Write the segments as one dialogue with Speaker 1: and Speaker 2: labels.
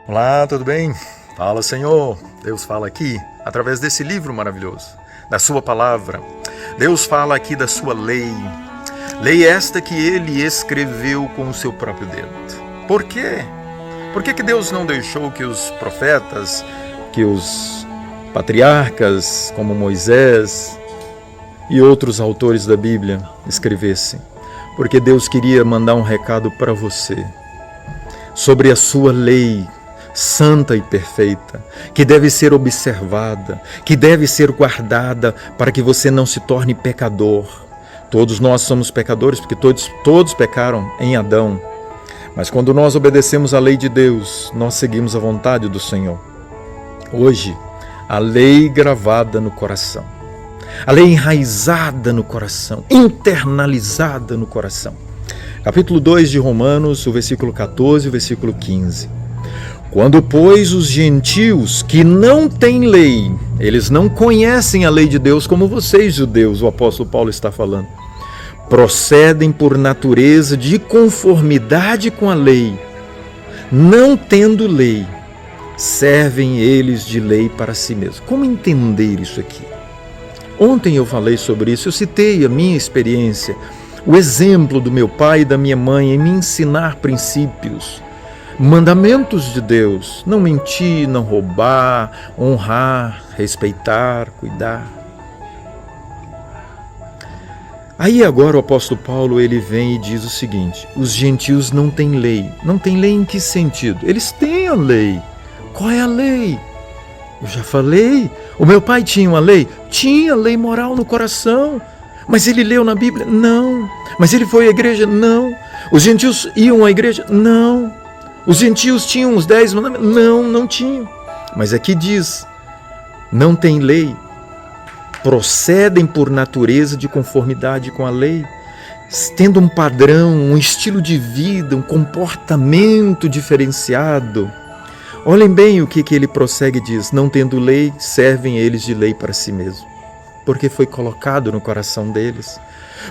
Speaker 1: Olá, tudo bem? Fala, Senhor. Deus fala aqui através desse livro maravilhoso, da sua palavra. Deus fala aqui da sua lei. Lei esta que ele escreveu com o seu próprio dedo. Por quê? Por que Deus não deixou que os profetas, que os patriarcas, como Moisés e outros autores da Bíblia escrevessem? Porque Deus queria mandar um recado para você sobre a sua lei santa e perfeita, que deve ser observada, que deve ser guardada para que você não se torne pecador. Todos nós somos pecadores, porque todos pecaram em Adão. Mas quando nós obedecemos à lei de Deus, nós seguimos a vontade do Senhor. Hoje, a lei gravada no coração, a lei enraizada no coração, internalizada no coração. Capítulo 2 de Romanos, o versículo 14 e o versículo 15. Quando, pois, os gentios que não têm lei, eles não conhecem a lei de Deus como vocês, judeus, o apóstolo Paulo está falando, procedem por natureza de conformidade com a lei, não tendo lei, servem eles de lei para si mesmos. Como entender isso aqui? Ontem eu falei sobre isso, eu citei a minha experiência, o exemplo do meu pai e da minha mãe em me ensinar princípios, mandamentos de Deus: não mentir, não roubar, honrar, respeitar, cuidar. Aí agora o apóstolo Paulo ele vem e diz o seguinte: os gentios não têm lei. Não têm lei em que sentido? Eles têm a lei. Qual é a lei? Eu já falei. O meu pai tinha uma lei? Tinha lei moral no coração. Mas ele leu na Bíblia? Não. Mas ele foi à igreja? Não. Os gentios iam à igreja? Não. Os gentios tinham os 10 mandamentos? Não, não tinham. Mas aqui diz, não tem lei, procedem por natureza de conformidade com a lei, tendo um padrão, um estilo de vida, um comportamento diferenciado. Olhem bem o que ele prossegue e diz: não tendo lei, servem eles de lei para si mesmos. Porque foi colocado no coração deles.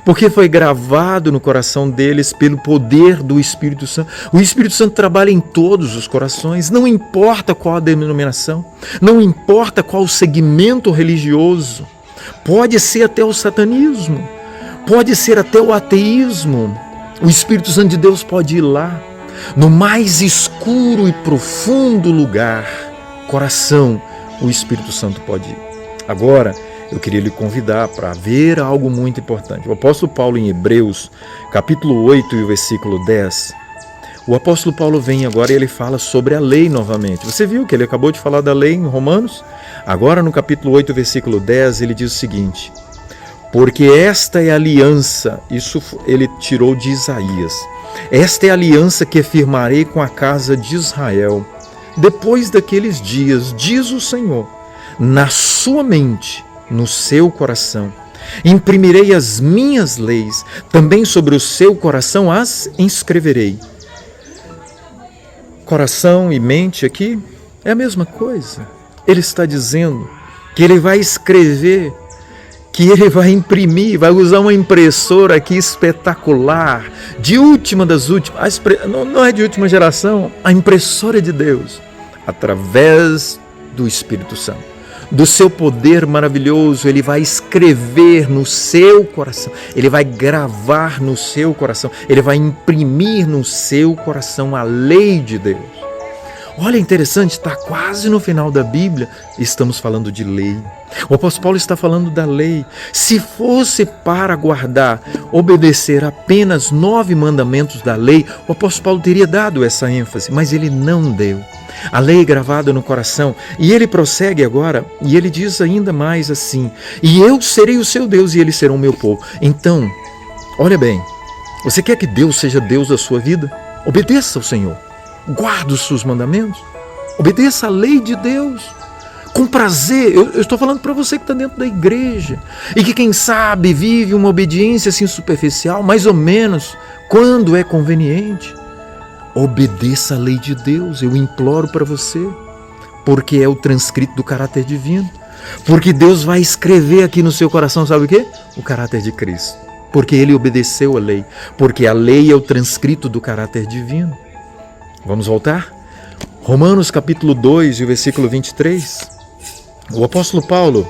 Speaker 1: Porque foi gravado no coração deles pelo poder do Espírito Santo. O Espírito Santo trabalha em todos os corações, não importa qual a denominação, não importa qual o segmento religioso, pode ser até o satanismo, pode ser até o ateísmo. O Espírito Santo de Deus pode ir lá, no mais escuro e profundo lugar, coração, o Espírito Santo pode ir. Agora, eu queria lhe convidar para ver algo muito importante. O apóstolo Paulo em Hebreus, capítulo 8 e o versículo 10, o apóstolo Paulo vem agora e ele fala sobre a lei novamente. Você viu que ele acabou de falar da lei em Romanos? Agora no capítulo 8, versículo 10, ele diz o seguinte: porque esta é a aliança, isso ele tirou de Isaías, esta é a aliança que firmarei com a casa de Israel, depois daqueles dias, diz o Senhor, na sua mente, no seu coração, imprimirei as minhas leis, também sobre o seu coração as inscreverei. Coração e mente aqui é a mesma coisa. Ele está dizendo que ele vai escrever, que ele vai imprimir, vai usar uma impressora aqui espetacular, de última das últimas, não é de última geração, a impressora de Deus, através do Espírito Santo. Do seu poder maravilhoso, ele vai escrever no seu coração, ele vai gravar no seu coração, ele vai imprimir no seu coração a lei de Deus. Olha, interessante, está quase no final da Bíblia, estamos falando de lei. O apóstolo Paulo está falando da lei. Se fosse para guardar, obedecer apenas 9 mandamentos da lei, o apóstolo Paulo teria dado essa ênfase, mas ele não deu. A lei gravada no coração. E ele prossegue agora, e ele diz ainda mais assim: e eu serei o seu Deus, e eles serão o meu povo. Então, olha bem, você quer que Deus seja Deus da sua vida? Obedeça ao Senhor. Guarde os seus mandamentos. Obedeça a lei de Deus. Com prazer. Eu estou falando para você que está dentro da igreja. E que, quem sabe, vive uma obediência assim superficial, mais ou menos, quando é conveniente. Obedeça a lei de Deus, eu imploro para você, porque é o transcrito do caráter divino, porque Deus vai escrever aqui no seu coração, sabe o quê? O caráter de Cristo, porque ele obedeceu a lei, porque a lei é o transcrito do caráter divino. Vamos voltar? Romanos capítulo 2 e o versículo 23. O apóstolo Paulo,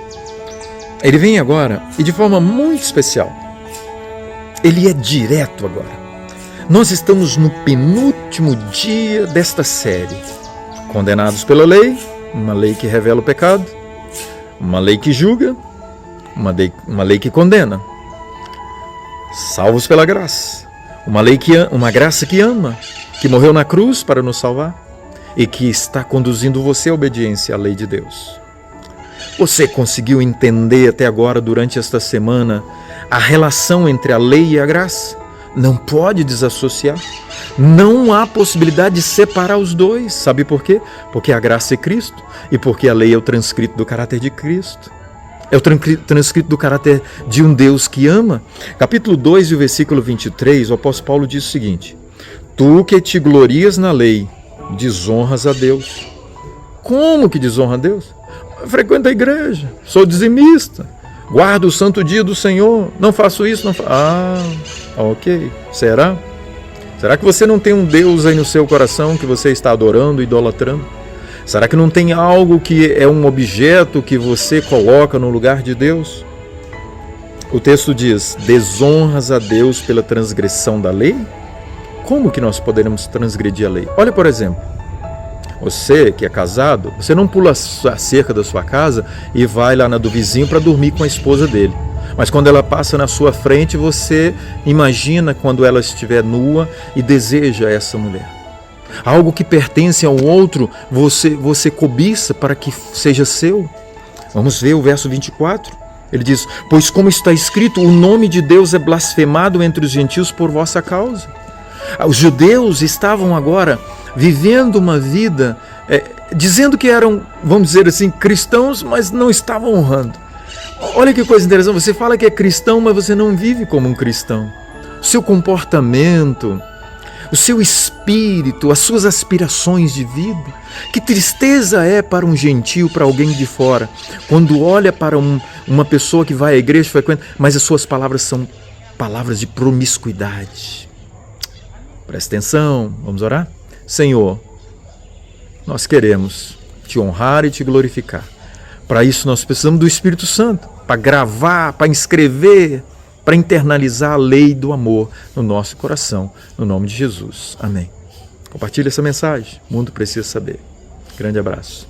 Speaker 1: ele vem agora e de forma muito especial. Ele é direto agora. Nós estamos no penúltimo dia desta série. Condenados pela lei, uma lei que revela o pecado, uma lei que julga, uma lei que condena. Salvos pela graça, uma graça que ama, que morreu na cruz para nos salvar e que está conduzindo você à obediência à lei de Deus. Você conseguiu entender até agora, durante esta semana, a relação entre a lei e a graça? Não pode desassociar. Não há possibilidade de separar os dois. Sabe por quê? Porque a graça é Cristo e porque a lei é o transcrito do caráter de Cristo. É o transcrito do caráter de um Deus que ama. Capítulo 2 e o versículo 23, o apóstolo Paulo diz o seguinte: Tu que te glorias na lei, desonras a Deus. Como que desonra a Deus? Eu frequento a igreja, sou dizimista, guardo o santo dia do Senhor, não faço isso, não faço... ok. Será? Será que você não tem um Deus aí no seu coração que você está adorando, idolatrando? Será que não tem algo que é um objeto que você coloca no lugar de Deus? O texto diz: desonras a Deus pela transgressão da lei? Como que nós poderemos transgredir a lei? Olha, por exemplo, você que é casado, você não pula a cerca da sua casa e vai lá na do vizinho para dormir com a esposa dele. Mas quando ela passa na sua frente, você imagina quando ela estiver nua e deseja essa mulher. Algo que pertence ao outro, você cobiça para que seja seu. Vamos ver o verso 24. Ele diz: pois como está escrito, o nome de Deus é blasfemado entre os gentios por vossa causa. Os judeus estavam agora vivendo uma vida, dizendo que eram, vamos dizer assim, cristãos, mas não estavam honrando. Olha que coisa interessante, você fala que é cristão, mas você não vive como um cristão. O seu comportamento, o seu espírito, as suas aspirações de vida. Que tristeza é para um gentio, para alguém de fora, quando olha para uma pessoa que vai à igreja, frequenta, mas as suas palavras são palavras de promiscuidade. Presta atenção, vamos orar? Senhor, nós queremos te honrar e te glorificar. Para isso nós precisamos do Espírito Santo, para gravar, para inscrever, para internalizar a lei do amor no nosso coração, no nome de Jesus. Amém. Compartilhe essa mensagem, o mundo precisa saber. Grande abraço.